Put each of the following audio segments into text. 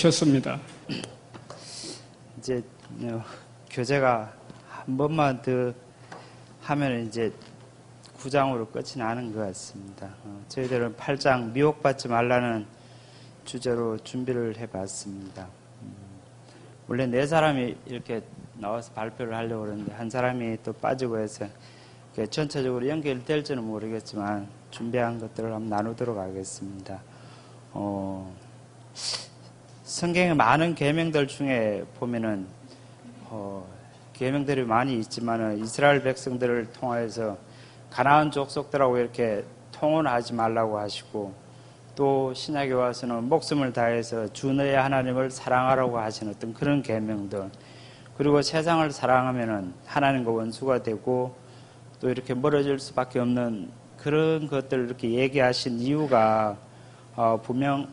주셨습니다. 이제 교재가 한 번만 더 하면 이제 9장으로 끝이 나는 것 같습니다. 저희들은 8장 미혹받지 말라는 주제로 준비를 해봤습니다. 원래 4사람이 이렇게 나와서 발표를 하려고 그러는데 한 사람이 또 빠지고 해서 전체적으로 연결될지는 모르겠지만 준비한 것들을 한번 나누도록 하겠습니다. 성경의 많은 계명들 중에 보면은 계명들이 많이 있지만은 이스라엘 백성들을 통하여서 가나안 족속들하고 이렇게 통혼하지 말라고 하시고, 또 신약에 와서는 목숨을 다해서 주 너의 하나님을 사랑하라고 하시는 어떤 그런 계명들, 그리고 세상을 사랑하면은 하나님과 원수가 되고 또 이렇게 멀어질 수밖에 없는 그런 것들을 이렇게 얘기하신 이유가 분명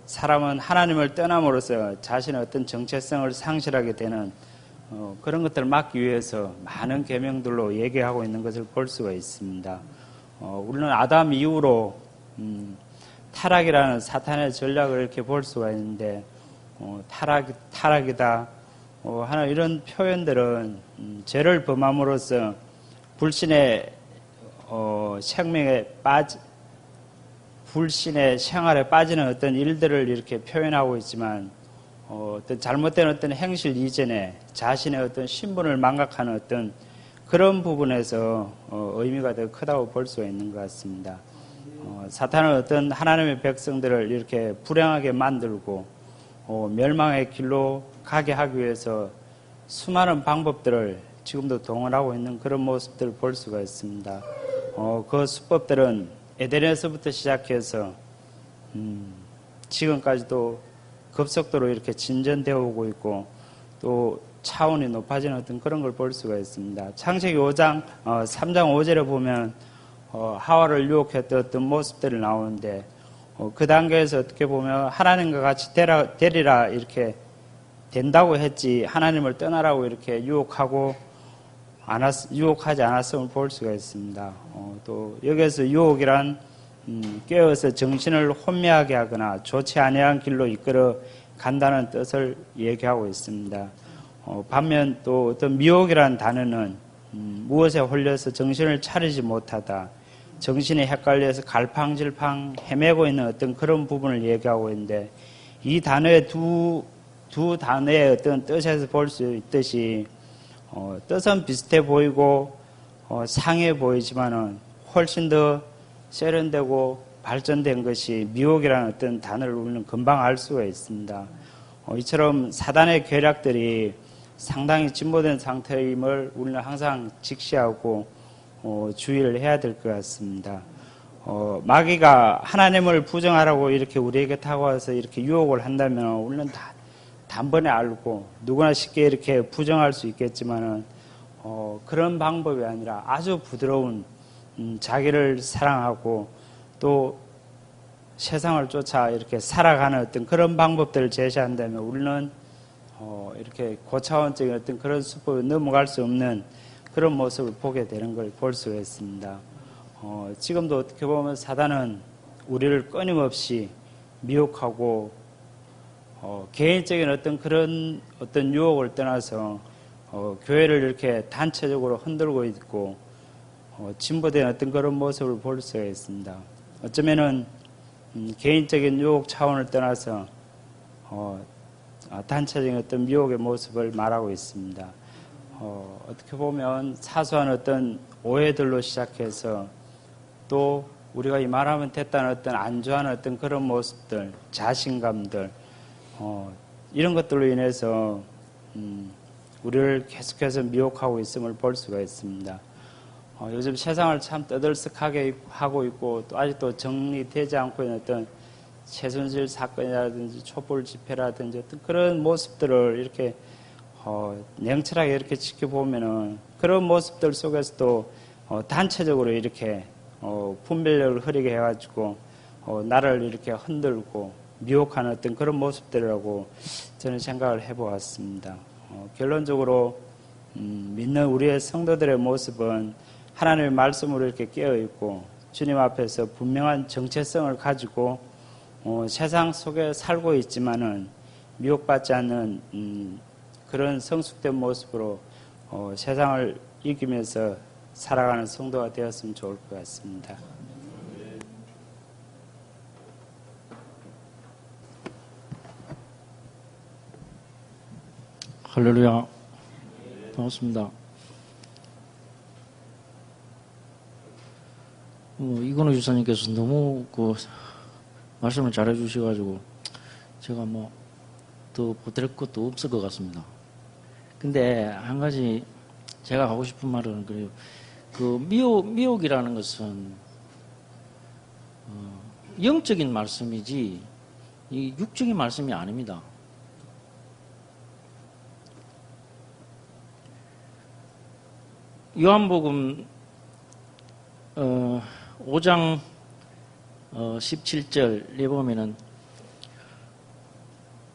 사람은 하나님을 떠남으로써 자신의 어떤 정체성을 상실하게 되는 그런 것들을 막기 위해서 많은 계명들로 얘기하고 있는 것을 볼 수가 있습니다. 우리는 아담 이후로 타락이라는 사탄의 전략을 이렇게 볼 수가 있는데, 타락이다 하는 이런 표현들은 죄를 범함으로써 불신의 불신의 생활에 빠지는 어떤 일들을 이렇게 표현하고 있지만, 어떤 잘못된 어떤 행실 이전에 자신의 어떤 신분을 망각하는 어떤 그런 부분에서 의미가 더 크다고 볼 수가 있는 것 같습니다. 사탄은 어떤 하나님의 백성들을 이렇게 불행하게 만들고 멸망의 길로 가게 하기 위해서 수많은 방법들을 지금도 동원하고 있는 그런 모습들을 볼 수가 있습니다. 그 수법들은 에덴에서부터 시작해서 지금까지도 급속도로 이렇게 진전되어 오고 있고, 또 차원이 높아지는 어떤 그런 걸 볼 수가 있습니다. 창세기 3장 5절에 보면 하와를 유혹했던 어떤 모습들이 나오는데, 그 단계에서 어떻게 보면 하나님과 같이 되리라 이렇게 된다고 했지, 하나님을 떠나라고 이렇게 유혹하지 않았음을 볼 수가 있습니다. 또 여기에서 유혹이란 깨어서 정신을 혼미하게 하거나 좋지 아니한 길로 이끌어 간다는 뜻을 얘기하고 있습니다. 반면 또 어떤 미혹이라는 단어는 무엇에 홀려서 정신을 차리지 못하다, 정신이 헷갈려서 갈팡질팡 헤매고 있는 어떤 그런 부분을 얘기하고 있는데, 이 단어의 두 단어의 어떤 뜻에서 볼 수 있듯이 뜻은 비슷해 보이고 상해 보이지만은 훨씬 더 세련되고 발전된 것이 미혹이라는 어떤 단어를 우리는 금방 알 수가 있습니다. 이처럼 사단의 계략들이 상당히 진보된 상태임을 우리는 항상 직시하고 주의를 해야 될 것 같습니다. 마귀가 하나님을 부정하라고 이렇게 우리에게 다가와서 이렇게 유혹을 한다면 우리는 다 단번에 알고 누구나 쉽게 이렇게 부정할 수 있겠지만은 그런 방법이 아니라 아주 부드러운 자기를 사랑하고 또 세상을 쫓아 이렇게 살아가는 어떤 그런 방법들을 제시한다면 우리는 이렇게 고차원적인 어떤 그런 수법에 넘어갈 수 없는 그런 모습을 보게 되는 걸 볼 수가 있습니다. 지금도 어떻게 보면 사단은 우리를 끊임없이 미혹하고 개인적인 어떤 그런 어떤 유혹을 떠나서 교회를 이렇게 단체적으로 흔들고 있고 진보된 어떤 그런 모습을 볼 수가 있습니다. 어쩌면은 개인적인 유혹 차원을 떠나서 단체적인 어떤 미혹의 모습을 말하고 있습니다. 어떻게 보면 사소한 어떤 오해들로 시작해서 또 우리가 이 말하면 됐다는 어떤 안주한 어떤 그런 모습들, 자신감들, 이런 것들로 인해서 우리를 계속해서 미혹하고 있음을 볼 수가 있습니다. 요즘 세상을 참 떠들썩하게 하고 있고, 또 아직도 정리되지 않고 있는 어떤 최순실 사건이라든지 촛불 집회라든지 어떤 그런 모습들을 이렇게 냉철하게 이렇게 지켜보면은 그런 모습들 속에서도 단체적으로 이렇게 분별력을 흐리게 해가지고 나를 이렇게 흔들고 미혹하는 어떤 그런 모습들이라고 저는 생각을 해보았습니다. 결론적으로 믿는 우리의 성도들의 모습은 하나님의 말씀으로 이렇게 깨어있고 주님 앞에서 분명한 정체성을 가지고 세상 속에 살고 있지만은 미혹받지 않는 그런 성숙된 모습으로 세상을 이기면서 살아가는 성도가 되었으면 좋을 것 같습니다. 할렐루야. 반갑습니다. 이건우 주사님께서 너무 말씀을 잘해 주셔가지고 제가 더 보탤 것도 없을 것 같습니다. 근데 한 가지 제가 하고 싶은 말은 그래요. 미혹이라는 것은 영적인 말씀이지 이 육적인 말씀이 아닙니다. 요한복음 5장 17절에 보면은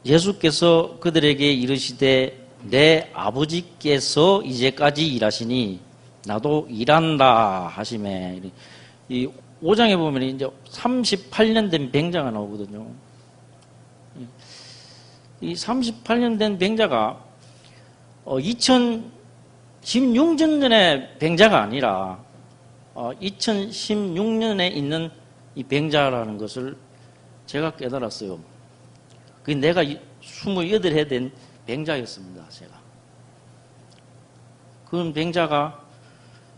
예수께서 그들에게 이르시되 내 아버지께서 이제까지 일하시니 나도 일한다 하시매. 이 5장에 보면 이제 38년 된 병자가 나오거든요. 이 38년 된 병자가 2016년의 병자가 아니라 2016년에 있는 이 병자라는 것을 제가 깨달았어요. 그게 내가 28해 된 병자였습니다. 제가. 그런 병자가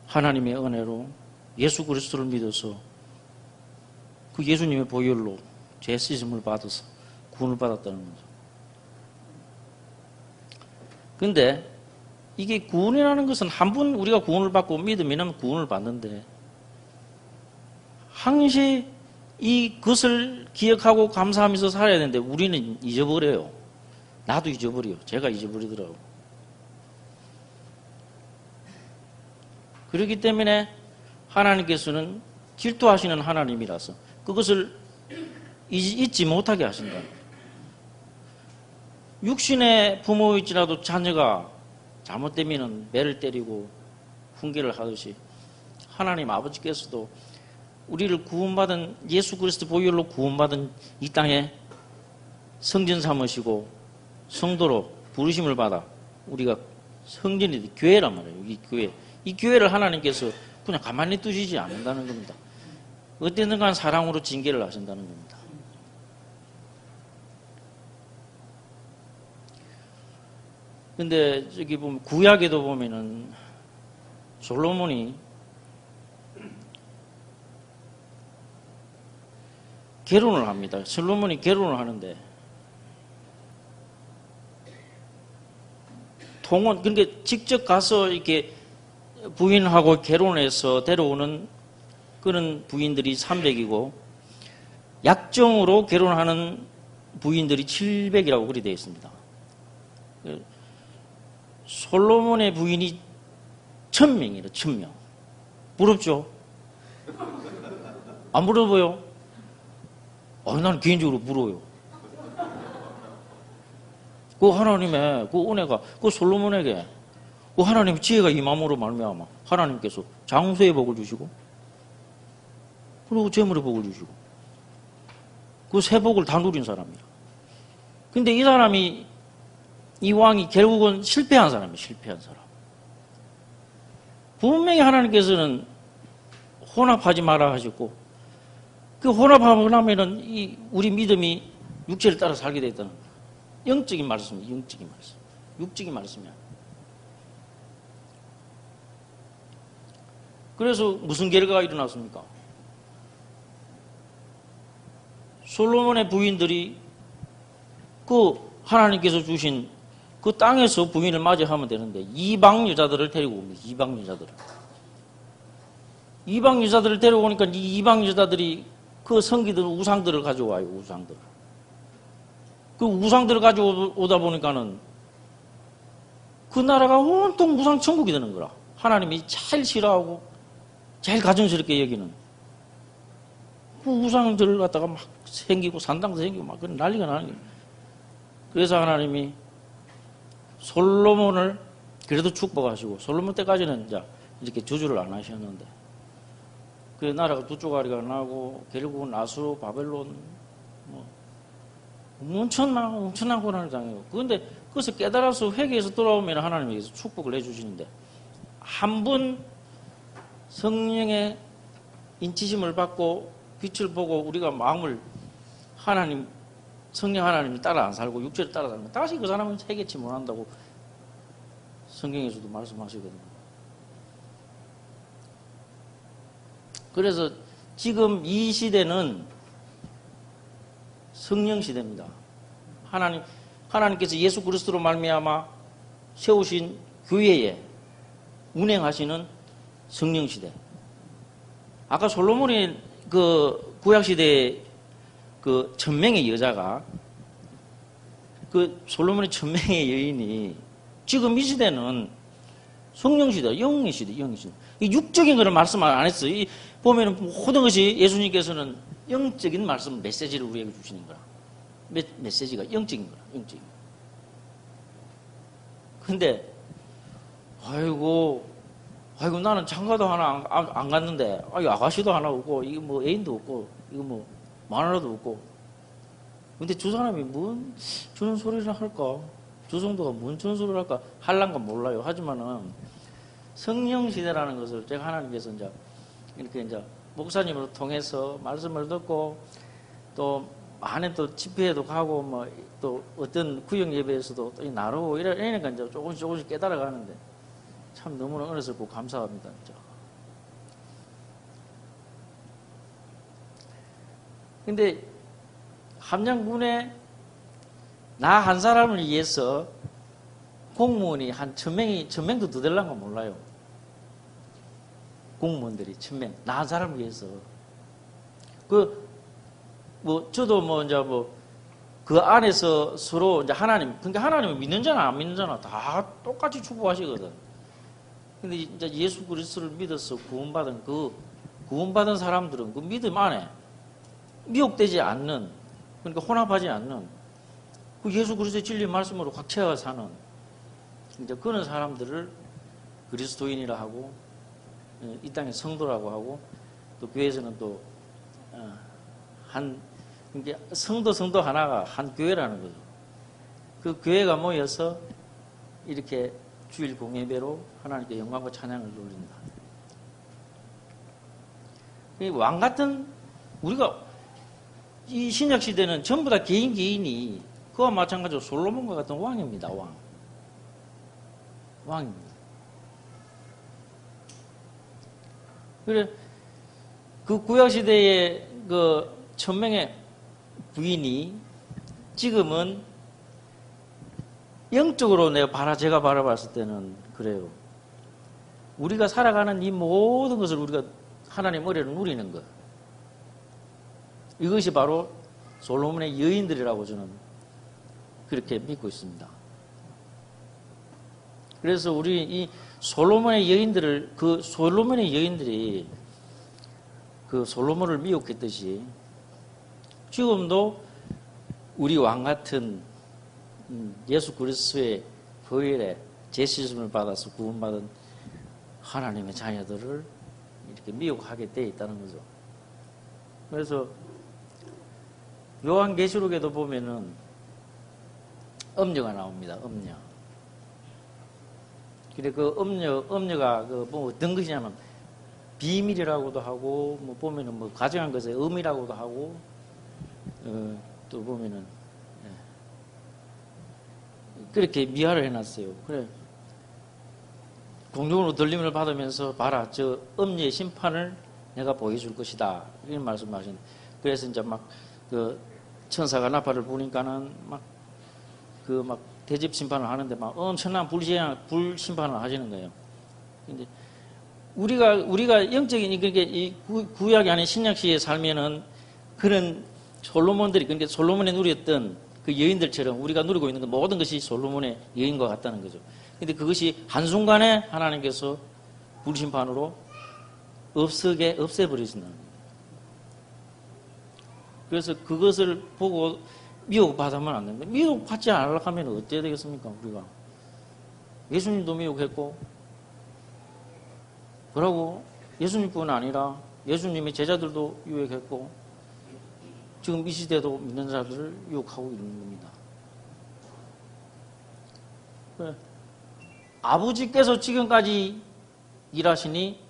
하나님의 은혜로 예수 그리스도를 믿어서 그 예수님의 보혈로 죄 씻음을 받아서 구원을 받았다는 거죠. 근데 이게 구원이라는 것은 한 번 우리가 구원을 받고 믿으면 구원을 받는데 항시 이것을 기억하고 감사하면서 살아야 되는데 우리는 잊어버려요. 나도 잊어버려요. 제가 잊어버리더라고요. 그렇기 때문에 하나님께서는 질투하시는 하나님이라서 그것을 잊지 못하게 하신다. 육신의 부모일지라도 자녀가 잘못되면 매를 때리고 훈계를 하듯이 하나님 아버지께서도 우리를 구원받은 예수 그리스도 보혈로 구원받은 이 땅에 성전 삼으시고 성도로 부르심을 받아 우리가 성전이 교회란 말이에요. 이 교회를 하나님께서 그냥 가만히 두시지 않는다는 겁니다. 어땠는가 사랑으로 징계를 하신다는 겁니다. 근데 저기 보면 구약에도 보면은 솔로몬이 결혼을 합니다. 솔로몬이 결혼을 하는데 그러니까 직접 가서 이렇게 부인하고 결혼해서 데려오는 그런 부인들이 300이고 약정으로 결혼하는 부인들이 700이라고 그리 되어 있습니다. 솔로몬의 부인이 1000명이래, 1000명. 부럽죠? 안 부러워요? 나는 개인적으로 부러워요. 그 하나님의 그 은혜가 그 솔로몬에게 그 하나님의 지혜가 임함으로 말미암아 하나님께서 장수의 복을 주시고 그리고 재물의 복을 주시고 그 세 복을 다 누린 사람이야. 근데 이 사람이 이 왕이 결국은 실패한 사람이에요. 실패한 사람. 분명히 하나님께서는 혼합하지 마라 하셨고 그 혼합하고 나면은 우리 믿음이 육체를 따라 살게 됐다는 거예요. 영적인 말씀이에요. 영적인 말씀. 육적인 말씀이 아니에요. 그래서 무슨 결과가 일어났습니까? 솔로몬의 부인들이 그 하나님께서 주신 그 땅에서 부인을 맞이하면 되는데 이방 여자들을 데리고 옵니다. 이방 여자들을. 이방 여자들을 데려오니까 이 이방 여자들이 그 성기들 우상들을 가져와요. 우상들을. 그 우상들을 가져오다 보니까는 그 나라가 온통 우상 천국이 되는 거라. 하나님이 제일 싫어하고 제일 가증스럽게 여기는 그 우상들을 갖다가 막 생기고 산당도 생기고 막 그런 난리가 나는 거예요. 그래서 하나님이 솔로몬을 그래도 축복하시고 솔로몬 때까지는 이제 이렇게 저주를 안 하셨는데 그 나라가 두 쪼가리가 나고 결국은 아수르 바벨론 엄청난 고난을 당해요. 그런데 그것을 깨달아서 회개해서 돌아오면 하나님께서 축복을 해주시는데, 한 번 성령의 인치심을 받고 빛을 보고 우리가 마음을 성령 하나님을 따라 안 살고 육체를 따라 살면 다시 그 사람은 회개치 못한다고 성경에서도 말씀하시거든요. 그래서 지금 이 시대는 성령 시대입니다. 하나님께서 예수 그리스도로 말미암아 세우신 교회에 운행하시는 성령 시대. 아까 솔로몬의 그 구약 시대의 그 천명의 여자가, 그 솔로몬의 천명의 여인이 지금 이 시대는 성령 시대, 영의 시대, 영의 시대. 이 육적인 거는 말씀 안 했어요. 보면은 모든 것이 예수님께서는 영적인 말씀, 메시지를 우리에게 주시는 거라. 메시지가 영적인 거라, 영적인 거. 근데, 아이고, 나는 장가도 하나 안 갔는데, 아가씨도 하나 없고, 이거 뭐 애인도 없고, 이거 뭐 마누라도 없고. 근데 저 사람이 뭔 저런 소리를 할까? 저 정도가 뭔 저런 소리를 할까? 할란가 몰라요. 하지만은, 성령 시대라는 것을 제가 하나님께서 이제 이렇게 이제 목사님으로 통해서 말씀을 듣고, 또 많은 또 집회에도 가고, 뭐 또 어떤 구역 예배에서도 또 나누고 이러니까 이제 조금씩 깨달아 가는데, 참 너무나 은혜스럽고 감사합니다. 진짜. 근데 함양군에 나 한 사람을 위해서 공무원이 한 1000명도 더 되려는 건 몰라요. 공무원들이 1000명. 나 한 사람을 위해서. 저도 이제 그 안에서 서로 이제 그러니까 하나님을 믿는 자나 안 믿는 자나 다 똑같이 축복하시거든. 근데 이제 예수 그리스도를 믿어서 구원받은 사람들은 그 믿음 안에 미혹되지 않는, 그러니까 혼합하지 않는, 그 예수 그리스도의 진리 말씀으로 꽉 채워 사는, 이제 그런 사람들을 그리스도인이라 하고, 이 땅의 성도라고 하고, 또 교회에서는 또, 그러니까 성도 하나가 한 교회라는 거죠. 그 교회가 모여서 이렇게 주일 공예배로 하나님께 영광과 찬양을 돌린다. 왕 같은, 우리가 이 신약 시대는 전부 다 개인이 그와 마찬가지로 솔로몬과 같은 왕입니다. 왕입니다. 그래, 그 구약 시대의 그 1000명의 부인이 지금은 영적으로 제가 바라봤을 때는 그래요. 우리가 살아가는 이 모든 것을 우리가 하나님 은혜를 누리는 것. 이것이 바로 솔로몬의 여인들이라고 저는 그렇게 믿고 있습니다. 그래서 우리 이 솔로몬의 여인들이 그 솔로몬을 미혹했듯이 지금도 우리 왕 같은 예수 그리스도의 보혈에 제시즘을 받아서 구원받은 하나님의 자녀들을 이렇게 미혹하게 돼 있다는 거죠. 그래서 요한계시록에도 보면은 음녀가 나옵니다. 음녀. 그래 그 음녀가 뭐 어떤 것이냐면 비밀이라고도 하고, 뭐 보면은 뭐 가정한 것의 의미라고도 하고, 또 보면은 그렇게 미화를 해놨어요. 그래 공중으로 들림을 받으면서 봐라, 저 음녀의 심판을 내가 보여줄 것이다, 이런 말씀하신. 그래서 이제 그 천사가 나팔을 부니까는 대접 심판을 하는데 엄청난 불 심판을 하시는 거예요. 근데 우리가 영적인, 그러니까 이 구약이 아닌 신약시에 살면은 그런 솔로몬들이, 그러니까 솔로몬이 누렸던 그 여인들처럼 우리가 누리고 있는 모든 것이 솔로몬의 여인과 같다는 거죠. 근데 그것이 한순간에 하나님께서 불심판으로 없애버리신다는 거예요. 그래서 그것을 보고 미혹받으면 안 됩니다. 미혹받지 않으려고 하면 어떻게 되겠습니까, 우리가? 예수님도 미혹했고, 그러고 예수님뿐 아니라 예수님의 제자들도 유혹했고, 지금 이 시대도 믿는 자들을 유혹하고 있는 겁니다. 아버지께서 지금까지 일하시니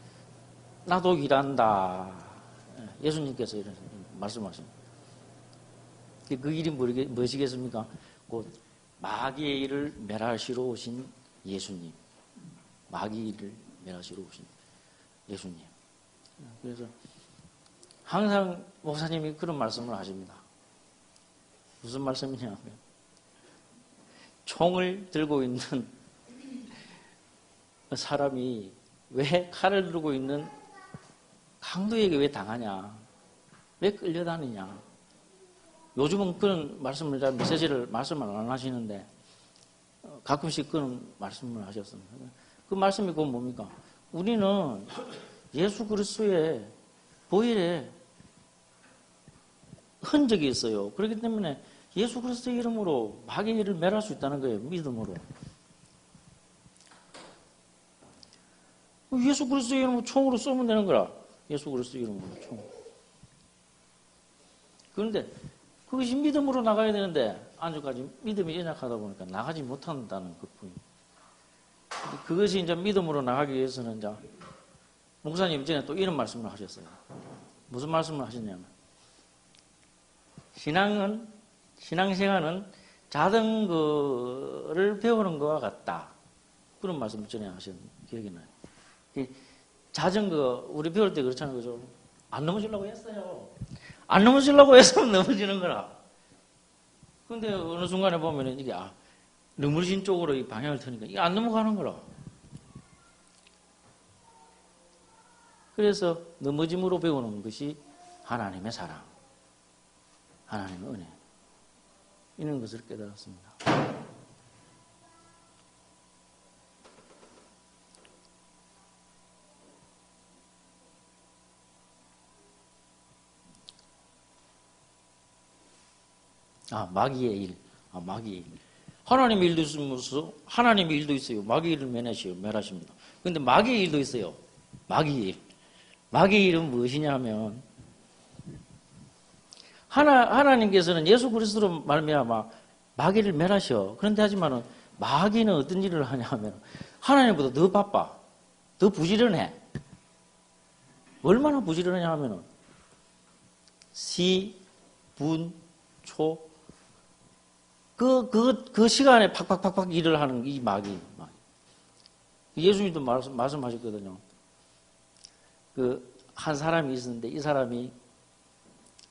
나도 일한다. 예수님께서 이런 말씀하십니다. 그 일이 무엇이겠습니까? 곧 마귀의 일을 멸하시러 오신 예수님. 마귀의 일을 멸하시러 오신 예수님. 그래서 항상 목사님이 그런 말씀을 하십니다. 무슨 말씀이냐면 총을 들고 있는 사람이 왜 칼을 들고 있는 강도에게 왜 당하냐? 왜 끌려다니냐? 요즘은 그런 말씀을 잘 메시지를 말씀을 안 하시는데 가끔씩 그런 말씀을 하셨습니다. 그 말씀이 그건 뭡니까? 우리는 예수 그리스도의 보혈에 흔적이 있어요. 그렇기 때문에 예수 그리스도의 이름으로 마귀의 일을 멸할 수 있다는 거예요. 믿음으로. 예수 그리스도의 이름으로 총으로 쏘면 되는 거라. 예수 그리스도의 이름으로 총. 그런데 그것이 믿음으로 나가야 되는데 아직까지 믿음이 연약하다 보니까 나가지 못한다는 것뿐입니다. 그것이 이제 믿음으로 나가기 위해서는 이제 목사님 전에 또 이런 말씀을 하셨어요. 무슨 말씀을 하셨냐면 신앙생활은 자전거를 배우는 것과 같다. 그런 말씀을 전에 하신 기억이 나요. 자전거 우리 배울 때 그렇잖아요. 그죠? 안 넘어지려고 했어요. 안 넘어지려고 해서 넘어지는 거라. 근데 어느 순간에 보면은 이게 넘어진 쪽으로 이 방향을 트니까 이게 안 넘어가는 거라. 그래서 넘어짐으로 배우는 것이 하나님의 사랑, 하나님의 은혜 이런 것을 깨달았습니다. 마귀의 일. 마귀의 일. 하나님의 일도 있으면서 하나님의 일도 있어요. 마귀의 일을 멸하십니다. 그런데 마귀의 일도 있어요. 마귀의 일. 마귀의 일은 무엇이냐 하면 하나님께서는 예수 그리스도로 말미암아 마귀를 멸하셔. 그런데 하지만은 마귀는 어떤 일을 하냐 하면 하나님보다 더 바빠. 더 부지런해. 얼마나 부지런하냐 하면은 시, 분, 초 그 시간에 팍팍팍팍 일을 하는 이 마귀. 예수님도 말씀하셨거든요. 한 사람이 있었는데 이 사람이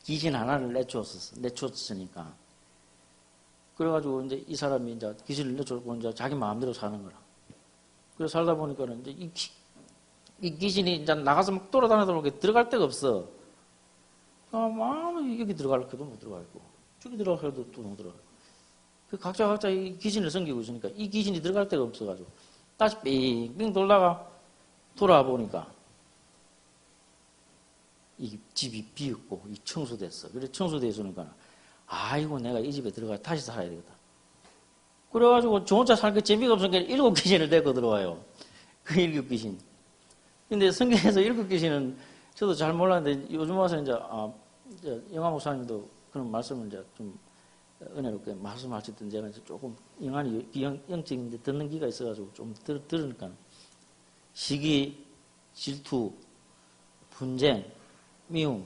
귀신 하나를 내쫓았으니까. 그래가지고 이제 이 사람이 이제 귀신을 내쫓고 이제 자기 마음대로 사는 거라. 그래서 살다 보니까는 이제 이 귀신이 이제 나가서 막 돌아다니다 보니까 들어갈 데가 없어. 여기 들어갈 때도 못 들어가고, 저기 들어갈 때도 또 못 들어가고. 각자 이 귀신을 섬기고 있으니까 이 귀신이 들어갈 데가 없어가지고 다시 빙빙 돌다가 돌아와 보니까 이 집이 비었고 이 청소됐어. 그래서 청소됐으니까 아이고 내가 이 집에 들어가 다시 살아야 되겠다. 그래가지고 저 혼자 살게 재미가 없으니까 7 귀신을 데리고 들어와요. 그 7 귀신. 근데 성경에서 7 귀신은 저도 잘 몰랐는데 요즘 와서 이제 영화 목사님도 그런 말씀을 이제 좀 은혜롭게 말씀하셨던 제가 이제 조금 영안이 영적인데 듣는 기가 있어가지고 좀 들으니까 시기, 질투, 분쟁, 미움,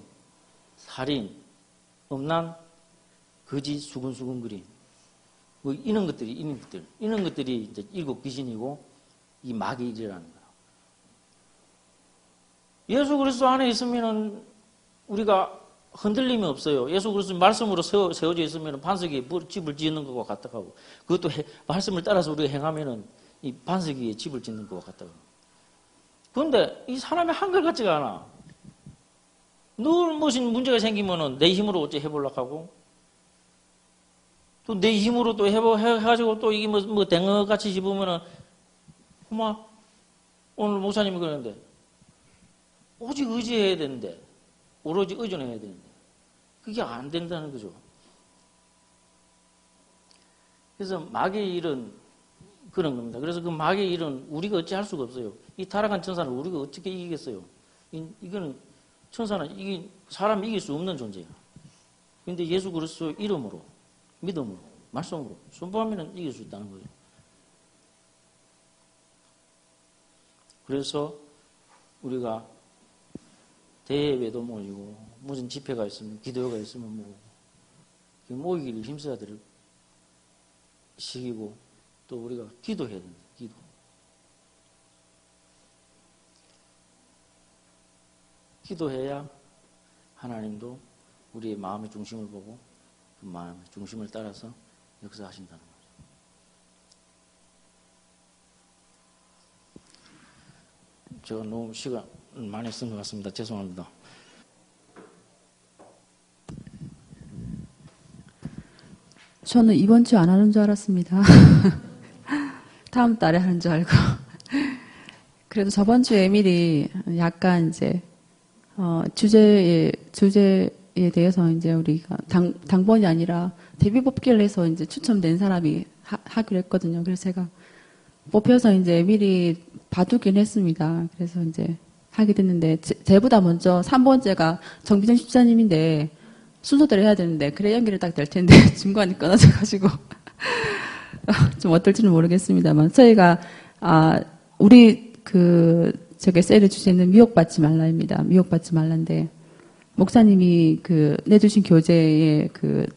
살인, 음란, 거짓, 수근수근거림 뭐 이런 것들이 이제 7 귀신이고 이 마귀의 일이라는 거야. 예수 그리스도 안에 있으면은 우리가 흔들림이 없어요. 예수 그리스도 말씀으로 세워져 있으면 반석 위에 집을 짓는 것과 같다고. 그것도 말씀을 따라서 우리가 행하면은 이 반석 위에 집을 짓는 것과 같다고. 그런데 이 사람이 한결같지가 않아. 늘 무슨 문제가 생기면은 내 힘으로 어째 해보려고 하고 또 내 힘으로 또 해가지고 또 이게 뭐 댕어같이 집으면은 오늘 목사님이 그러는데 오직 의지해야 되는데 오로지 의존해야 되는데 그게 안 된다는 거죠. 그래서 마귀의 일은 그런 겁니다. 그래서 그 마귀의 일은 우리가 어찌 할 수가 없어요. 이 타락한 천사는 우리가 어떻게 이기겠어요? 이거는 천사는 사람이 이길 수 없는 존재야. 근데 예수 그리스도 이름으로, 믿음으로, 말씀으로 순복하면 이길 수 있다는 거죠. 그래서 우리가 대회도 모이고 무슨 집회가 있으면 기도회가 있으면 모이기를 힘써야 될 시기고 또 우리가 기도해야 된다. 기도. 기도해야 하나님도 우리의 마음의 중심을 보고 그 마음의 중심을 따라서 역사하신다는 거죠. 제가 너무 시간 많이 쓴 것 같습니다. 죄송합니다. 저는 이번 주 안 하는 줄 알았습니다. 다음 달에 하는 줄 알고. 그래도 저번 주에 미리 약간 이제, 주제에 대해서 이제 우리가 당번이 아니라 데뷔 뽑기를 해서 이제 추첨된 사람이 하기로 했거든요. 그래서 제가 뽑혀서 이제 미리 봐두긴 했습니다. 그래서 이제 하게 됐는데, 제보다 먼저 3번째가 정비정 집사님인데, 순서대로 해야 되는데, 그래 연결이 딱 될 텐데, 중간에 끊어져가지고, 좀 어떨지는 모르겠습니다만, 저희가, 우리 저게 셀의 주제는 미혹받지 말라입니다. 미혹받지 말라인데, 목사님이 내주신 교재의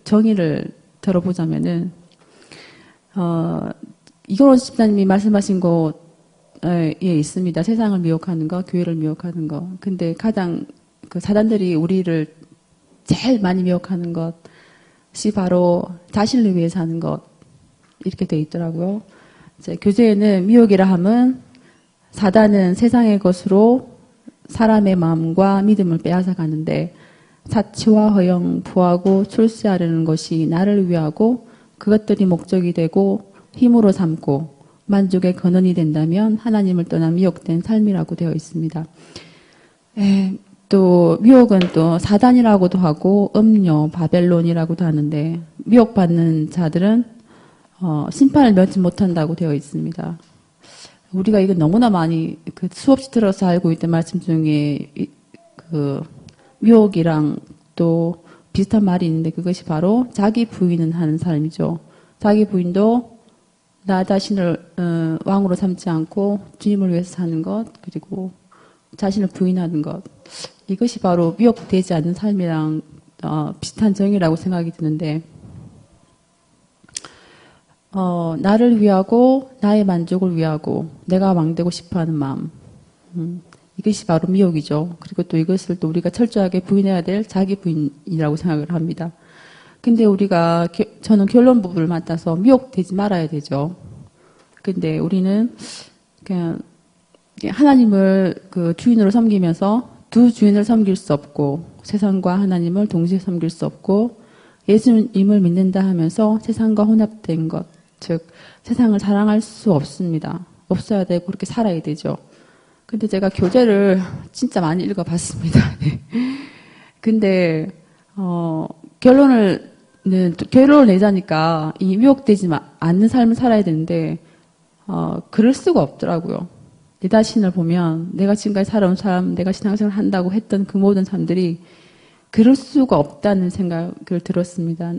정의를 들어보자면은, 이건호 집사님이 말씀하신 곳에 있습니다. 세상을 미혹하는 거, 교회를 미혹하는 거. 근데 가장 사단들이 우리를 제일 많이 미혹하는 것이 바로 자신을 위해 사는 것. 이렇게 돼 있더라고요. 이제 교재에는 미혹이라 함은 사단은 세상의 것으로 사람의 마음과 믿음을 빼앗아 가는데 사치와 허영, 부하고 출세하려는 것이 나를 위하고 그것들이 목적이 되고 힘으로 삼고 만족의 근원이 된다면 하나님을 떠나 미혹된 삶이라고 되어 있습니다. 또 미혹은 또 사단이라고도 하고 음료, 바벨론이라고도 하는데 미혹받는 자들은 심판을 면치 못한다고 되어 있습니다. 우리가 이거 너무나 많이 수없이 들어서 알고 있던 말씀 중에 미혹이랑 또 비슷한 말이 있는데 그것이 바로 자기 부인은 하는 삶이죠. 자기 부인도 나 자신을 왕으로 삼지 않고 주님을 위해서 사는 것, 그리고 자신을 부인하는 것, 이것이 바로 미혹되지 않는 삶이랑 비슷한 정의라고 생각이 드는데, 나를 위하고 나의 만족을 위하고 내가 왕되고 싶어하는 마음, 이것이 바로 미혹이죠. 그리고 또 이것을 또 우리가 철저하게 부인해야 될 자기 부인이라고 생각을 합니다. 근데 저는 결론 부분을 맡아서 미혹되지 말아야 되죠. 근데 우리는 그냥 하나님을 주인으로 섬기면서 두 주인을 섬길 수 없고 세상과 하나님을 동시에 섬길 수 없고 예수님을 믿는다 하면서 세상과 혼합된 것, 즉 세상을 사랑할 수 없습니다. 없어야 되고 그렇게 살아야 되죠. 근데 제가 교재를 진짜 많이 읽어봤습니다. 근데 결론을 내자니까 이 미혹되지 않는 삶을 살아야 되는데 그럴 수가 없더라고요. 내 자신을 보면 내가 지금까지 살아온 삶, 내가 신앙생활을 한다고 했던 그 모든 사람들이 그럴 수가 없다는 생각을 들었습니다.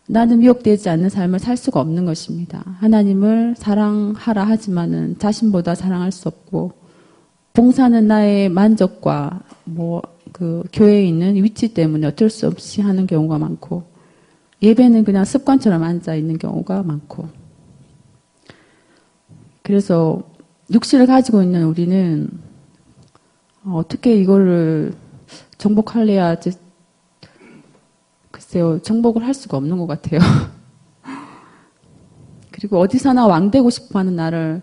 나는 미혹되지 않는 삶을 살 수가 없는 것입니다. 하나님을 사랑하라 하지만은 자신보다 사랑할 수 없고, 봉사는 나의 만족과 교회에 있는 위치 때문에 어쩔 수 없이 하는 경우가 많고, 예배는 그냥 습관처럼 앉아 있는 경우가 많고, 그래서 육신을 가지고 있는 우리는 어떻게 이거를 정복할래야 글쎄요, 정복을 할 수가 없는 것 같아요. 그리고 어디서나 왕되고 싶어하는 나를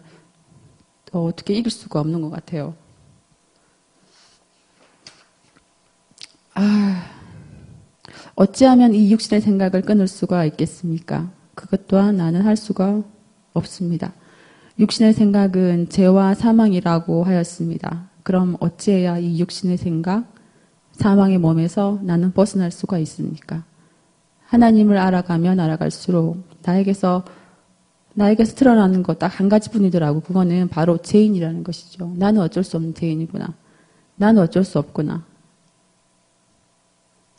어떻게 이길 수가 없는 것 같아요. 어찌하면 이 육신의 생각을 끊을 수가 있겠습니까? 그것 또한 나는 할 수가 없습니다. 육신의 생각은 죄와 사망이라고 하였습니다. 그럼 어찌해야 이 육신의 생각, 사망의 몸에서 나는 벗어날 수가 있습니까? 하나님을 알아가면 알아갈수록 나에게서 드러나는 것 딱 한 가지뿐이더라고. 그거는 바로 죄인이라는 것이죠. 나는 어쩔 수 없는 죄인이구나. 나는 어쩔 수 없구나.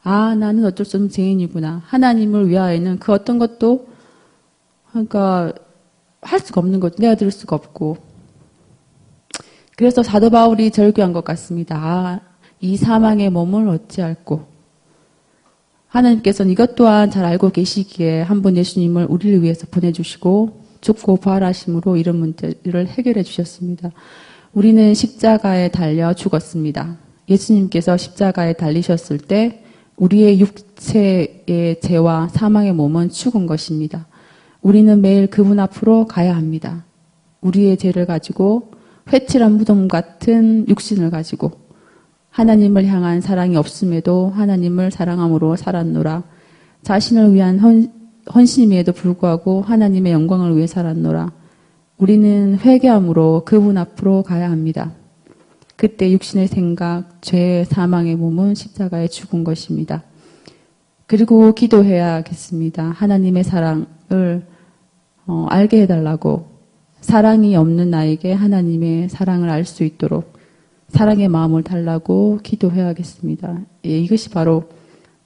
아, 나는 어쩔 수 없는 죄인이구나. 하나님을 위하여는 그 어떤 것도, 그러니까, 할 수가 없는 거죠. 내가 들을 수가 없고. 그래서 사도 바울이 절규한 것 같습니다. 아, 이 사망의 몸을 어찌할꼬. 하나님께서는 이것 또한 잘 알고 계시기에 한 번 예수님을 우리를 위해서 보내주시고 죽고 부활하심으로 이런 문제를 해결해 주셨습니다. 우리는 십자가에 달려 죽었습니다. 예수님께서 십자가에 달리셨을 때 우리의 육체의 죄와 사망의 몸은 죽은 것입니다. 우리는 매일 그분 앞으로 가야 합니다. 우리의 죄를 가지고 회칠한 무덤 같은 육신을 가지고 하나님을 향한 사랑이 없음에도 하나님을 사랑함으로 살았노라. 자신을 위한 헌신임에도 불구하고 하나님의 영광을 위해 살았노라. 우리는 회개함으로 그분 앞으로 가야 합니다. 그때 육신의 생각, 죄, 사망의 몸은 십자가에 죽은 것입니다. 그리고 기도해야겠습니다. 하나님의 사랑을 알게 해달라고, 사랑이 없는 나에게 하나님의 사랑을 알 수 있도록 사랑의 마음을 달라고 기도해야겠습니다. 예, 이것이 바로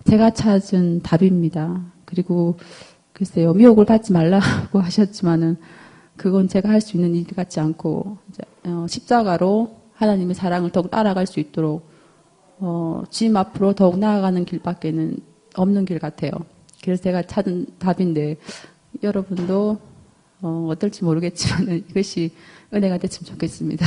제가 찾은 답입니다. 그리고 글쎄요, 미혹을 받지 말라고 하셨지만은 그건 제가 할 수 있는 일 같지 않고 십자가로 하나님의 사랑을 더욱 알아갈 수 있도록 주님 앞으로 더욱 나아가는 길밖에는 없는 길 같아요. 그래서 제가 찾은 답인데 여러분도 어떨지 모르겠지만 이것이 은혜가 됐으면 좋겠습니다.